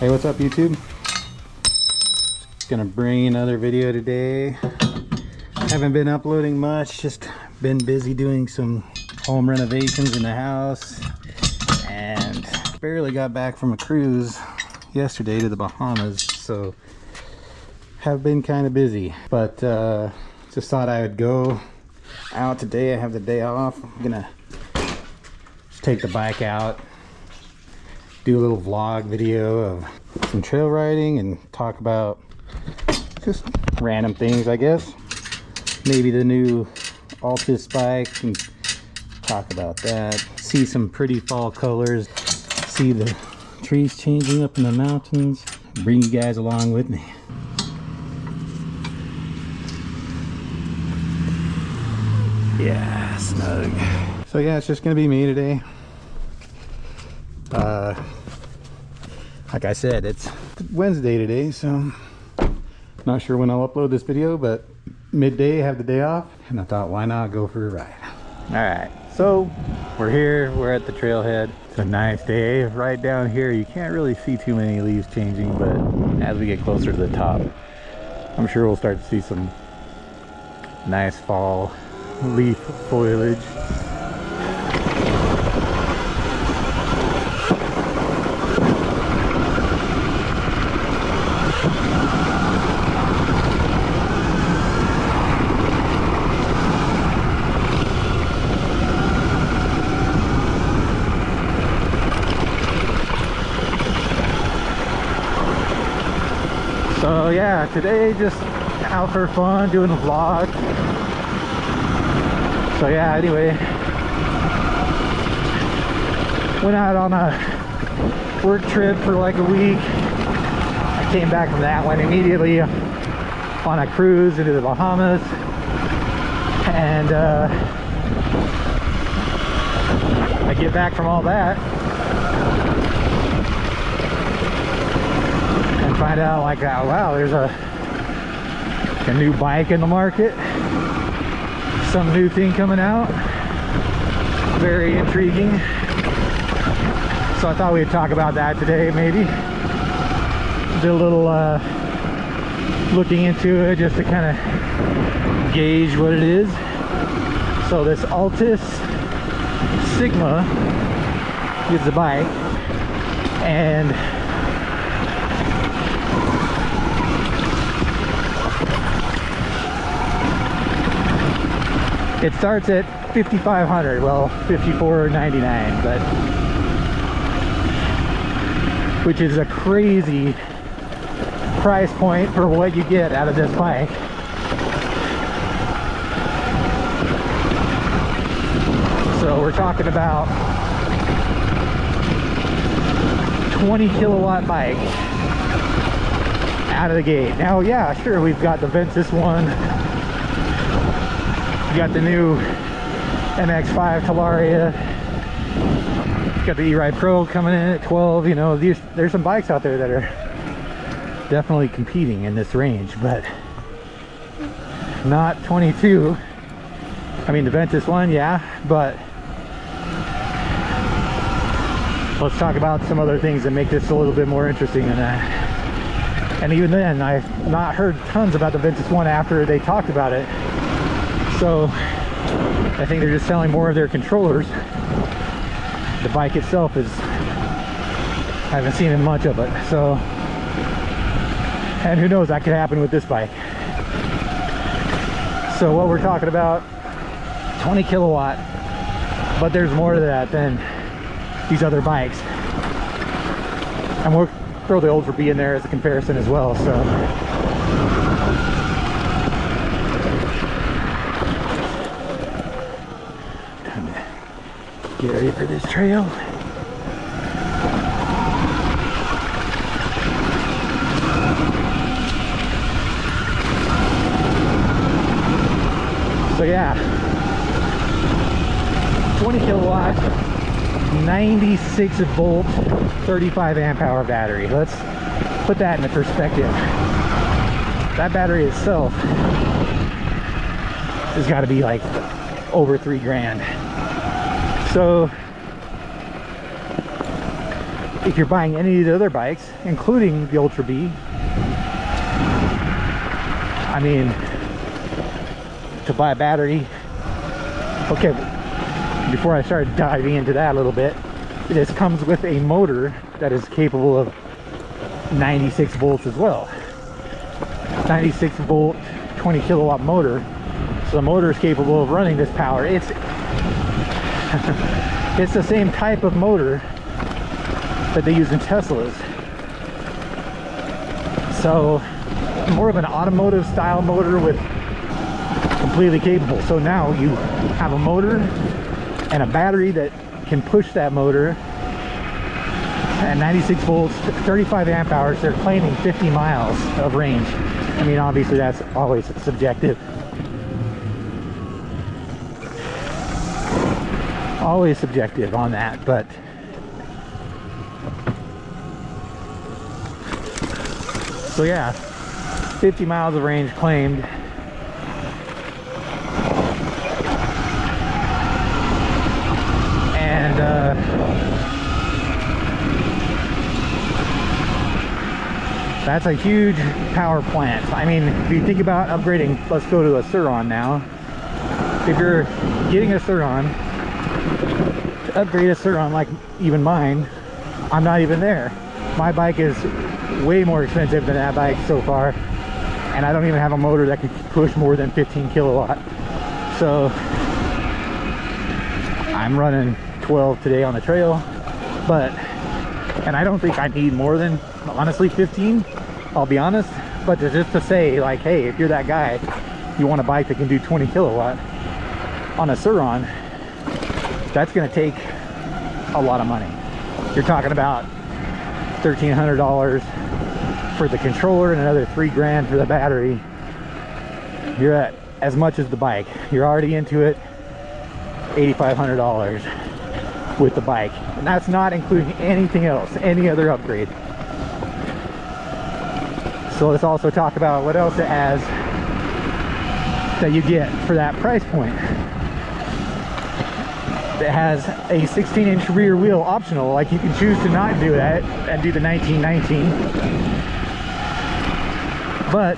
Hey, what's up YouTube? Just gonna bring another video today. Haven't been uploading much, just been busy doing some home renovations in the house and barely got back from a cruise yesterday to the Bahamas, so have been kind of busy, but just thought I would go out today. I have the day off. I'm gonna just take the bike out, do a little vlog video of some trail riding and talk about just random things, I guess. Maybe the new Altis bike and talk about that. See some pretty fall colors. See the trees changing up in the mountains. Bring you guys along with me. Yeah, snug. So yeah, it's just gonna be me today. Like I said, it's Wednesday today, so not sure when I'll upload this video, but midday, I have the day off, and I thought, why not go for a ride? All right, so we're here, we're at the trailhead. It's a nice day. Right down here, you can't really see too many leaves changing, but as we get closer to the top, I'm sure we'll start to see some nice fall leaf foliage. So yeah, today just out for fun, doing a vlog. So yeah, anyway, went out on a work trip for like a week. I came back from that one immediately on a cruise into the Bahamas, and I get back from all that and find out like, wow, there's a new bike in the market, some new thing coming out, very intriguing. So I thought we'd talk about that today. Maybe did a little looking into it just to kind of gauge what it is. So this Altis Sigma is the bike, and it starts at $5,500, well, $5,499, but which is a crazy price point for what you get out of this bike. So we're talking about 20 kilowatt bike out of the gate. Now, yeah, sure, we've got the Ventus one. You got the new MX-5 Talaria. You got the E-Ride Pro coming in at 12. You know, there's some bikes out there that are definitely competing in this range, but not 22. I mean, the Ventus one, yeah, but let's talk about some other things that make this a little bit more interesting than that. And even then, I've not heard tons about the Ventus one after they talked about it. So I think they're just selling more of their controllers. The bike itself is, I haven't seen much of it. So, and who knows, that could happen with this bike. So what we're talking about, 20 kilowatt, but there's more to that than these other bikes. And we'll throw the Old for B in there as a comparison as well. So get ready for this trail. So yeah, 20 kilowatt, 96 volt, 35 amp hour battery. Let's put that into perspective. That battery itself has got to be like over $3 grand. So if you're buying any of the other bikes, including the Ultra B, I mean, to buy a battery, okay, before I start diving into that a little bit, this comes with a motor that is capable of 96 volts as well. 96 volt, 20 kilowatt motor. So the motor is capable of running this power. It's it's the same type of motor that they use in Teslas. So more of an automotive style motor with completely capable. So now you have a motor and a battery that can push that motor at 96 volts, 35 amp hours. They're claiming 50 miles of range. I mean, obviously that's always subjective. Always subjective on that, but so yeah, 50 miles of range claimed. And that's a huge power plant. I mean, if you think about upgrading, let's go to a Sur-Ron now. If you're getting a Sur-Ron, to upgrade a Sur-Ron like even mine, I'm not even there. My bike is way more expensive than that bike so far, and I don't even have a motor that can push more than 15 kilowatt. So I'm running 12 today on the trail, and I don't think I need more than, honestly, 15, I'll be honest. But just to say, like, hey, if you're that guy, you want a bike that can do 20 kilowatt on a Sur-Ron, that's going to take a lot of money. You're talking about $1,300 for the controller and another $3 grand for the battery. You're at as much as the bike. You're already into it, $8,500 with the bike, and that's not including anything else, any other upgrade. So let's also talk about what else it has that you get for that price point. It has a 16-inch rear wheel optional. Like, you can choose to not do that and do the 1919, but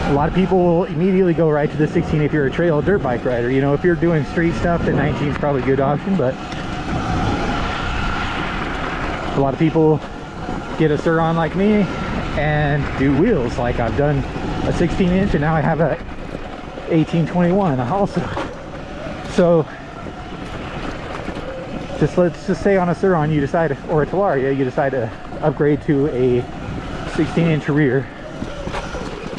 a lot of people will immediately go right to the 16 if you're a trail dirt bike rider. You know, if you're doing street stuff, the 19 is probably a good option, but a lot of people get a Sur-Ron like me and do wheels. Like, I've done a 16-inch and now I have a 1821 also. So let's just say on a Sur-Ron you decide, or a Talaria, you decide to upgrade to a 16-inch rear,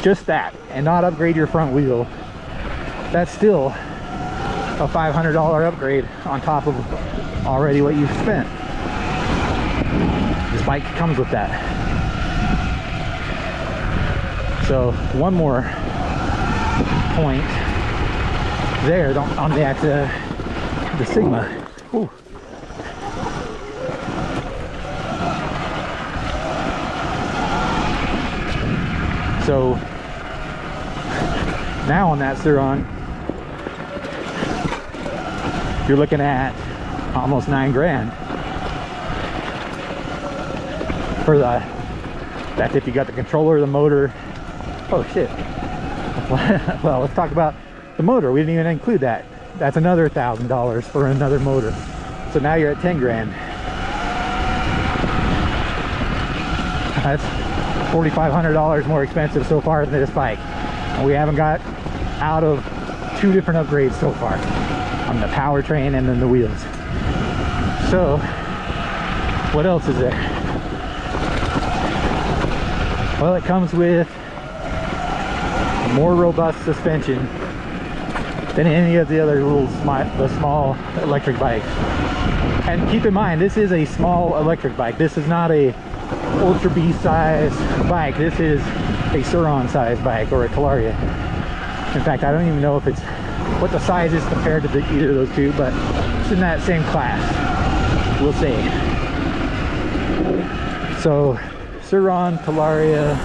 just that, and not upgrade your front wheel. That's still a $500 upgrade on top of already what you've spent. This bike comes with that. So one more point there on the Sigma. Ooh. So now on that Sur-Ron, you're looking at almost $9 grand for that's if you got the controller, the motor. Oh shit. Well, let's talk about the motor. We didn't even include that. That's another $1,000 for another motor. So now you're at 10 grand. That's $4,500 more expensive so far than this bike. And we haven't got out of 2 different upgrades so far on the powertrain and then the wheels. So what else is there? Well, it comes with a more robust suspension than any of the other small electric bikes. And keep in mind, this is a small electric bike. This is not a Ultra B size bike. This is a Sur-Ron size bike, or a Talaria. In fact, I don't even know if it's what the size is compared to either of those two, but it's in that same class. We'll see. So Sur-Ron, Talaria.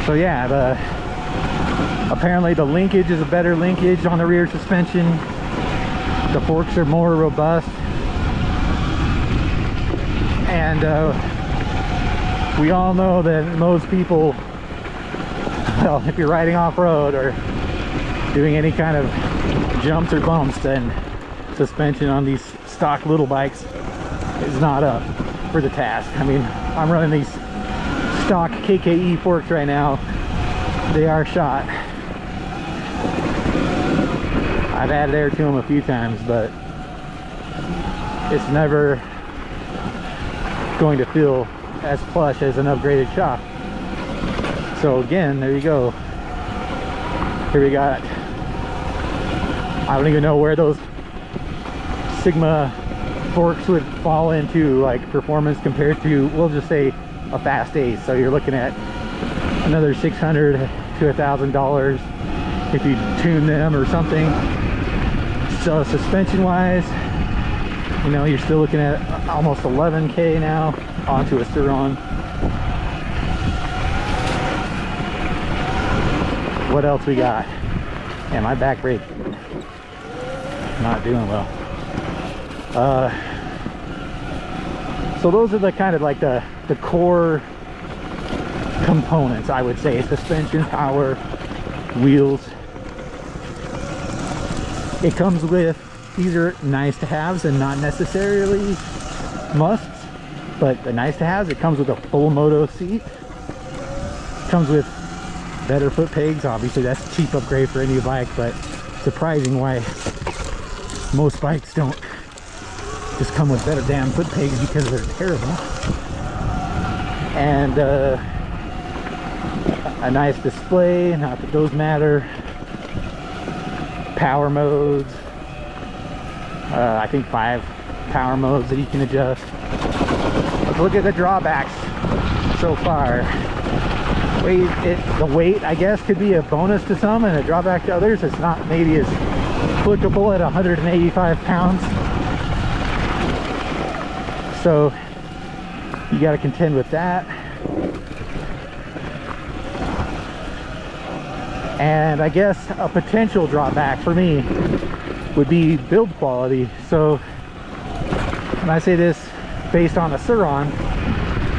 So yeah, apparently the linkage is a better linkage on the rear suspension. The forks are more robust, and we all know that most people, well, if you're riding off-road or doing any kind of jumps or bumps, then suspension on these stock little bikes is not up for the task. I mean, I'm running these stock KKE forks right now. They are shot. I've added air to them a few times, but it's never going to feel as plush as an upgraded shock. So again, there you go. Here we got, I don't even know where those Sigma forks would fall into, like, performance compared to, we'll just say, a Fast Ace. So you're looking at another $600 to $1,000 if you tune them or something. So suspension wise, you know, you're still looking at almost 11K now onto a Sur-Ron. What else we got? Yeah, my back brake not doing well. So those are the kind of like the core components, I would say. Suspension, power, wheels. It comes with, these are nice to haves and not necessarily musts, but the nice to haves, it comes with a full moto seat. Comes with better foot pegs. Obviously that's a cheap upgrade for a new bike, but surprising why most bikes don't just come with better damn foot pegs, because they're terrible. And a nice display, not that those matter. Power modes, I think 5 power modes that you can adjust. Let's look at the drawbacks so far. The weight, I guess, could be a bonus to some and a drawback to others. It's not maybe as applicable at 185 pounds. So you got to contend with that. And I guess a potential drawback for me would be build quality. So when I say this based on a Sur-Ron,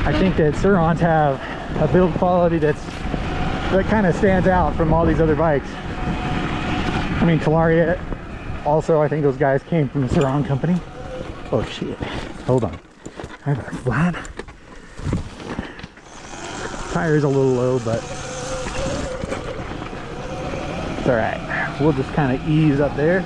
I think that Sur-Rons have a build quality that kind of stands out from all these other bikes. I mean, Talaria also, I think those guys came from the Sur-Ron company. Oh shit, hold on. I got flat. Tire's a little low, but it's all right. We'll just kind of ease up there.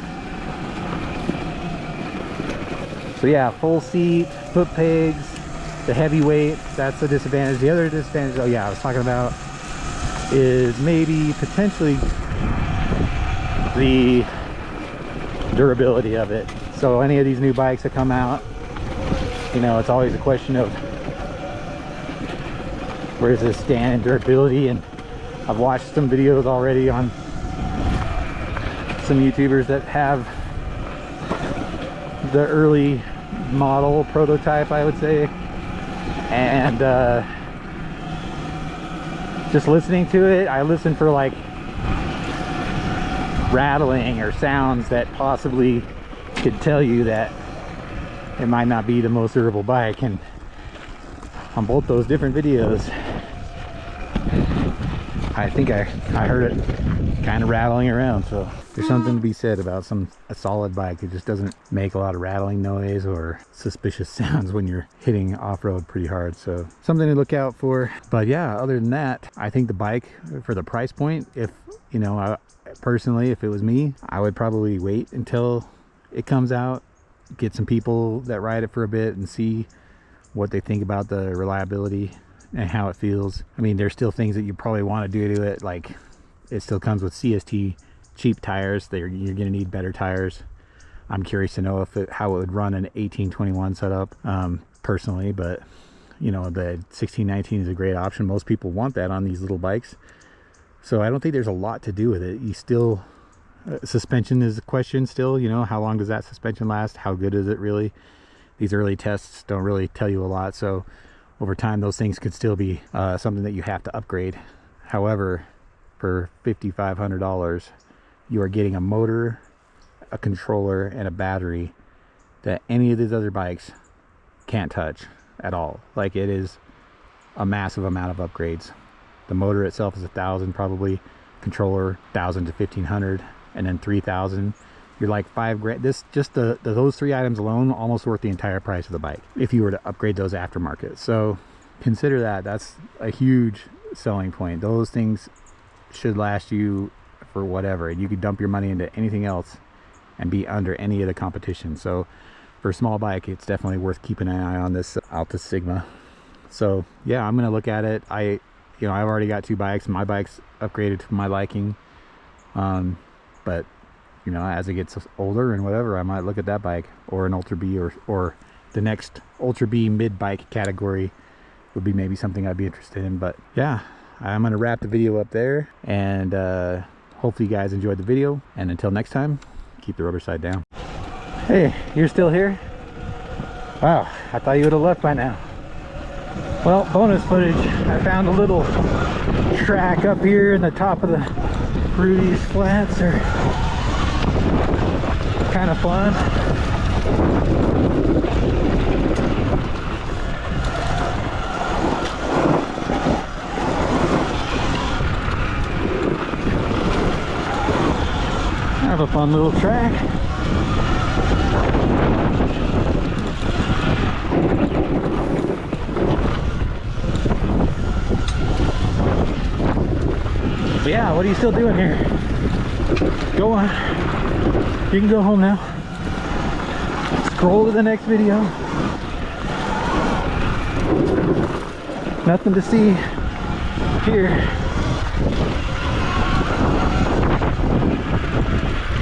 So yeah, full seat, foot pegs, the heavy weight, that's a disadvantage. The other disadvantage, oh yeah, I was talking about, is maybe potentially the durability of it. So any of these new bikes that come out, you know, it's always a question of where does this stand in durability. And I've watched some videos already on some YouTubers that have the early model prototype, I would say, and just listening to it, I listen for like rattling or sounds that possibly could tell you that it might not be the most durable bike. And on both those different videos, I think I heard it kind of rattling around. So there's something to be said about a solid bike that just doesn't make a lot of rattling noise or suspicious sounds when you're hitting off-road pretty hard. So something to look out for. But yeah, other than that, I think the bike, for the price point, if you know, personally, if it was me, I would probably wait until it comes out, get some people that ride it for a bit and see what they think about the reliability and how it feels. I mean, there's still things that you probably want to do to it, like it still comes with CST cheap tires. You're gonna need better tires. I'm curious to know how it would run an 1821 setup, personally, but you know, the 1619 is a great option. Most people want that on these little bikes, so I don't think there's a lot to do with it. You still, suspension is a question still, you know, how long does that suspension last? How good is it really? These early tests don't really tell you a lot, so over time those things could still be something that you have to upgrade. However, for $5,500 you are getting a motor, a controller and a battery that any of these other bikes can't touch at all. Like, it is a massive amount of upgrades. The motor itself is 1,000 probably, controller 1,000 to 1,500, and then 3,000. You're like $5 grand. This just those 3 items alone almost worth the entire price of the bike if you were to upgrade those aftermarket. So consider that. That's a huge selling point. Those things should last you for whatever, and you could dump your money into anything else and be under any of the competition. So for a small bike, it's definitely worth keeping an eye on this Altis Sigma. So yeah, I'm gonna look at it. I've already got 2 bikes. My bike's upgraded to my liking, but you know, as it gets older and whatever, I might look at that bike or an Ultra B, or the next Ultra B mid bike category would be maybe something I'd be interested in. But yeah, I'm gonna wrap the video up there, and hopefully you guys enjoyed the video, and until next time, keep the rubber side down. Hey, you're still here? Wow, I thought you would have left by now. Well, bonus footage. I found a little track up here in the top of the Rudy's Flats. Are kind of fun. Kind of a fun little track. But yeah, what are you still doing here? Go on. You can go home now. Scroll to the next video. Nothing to see here.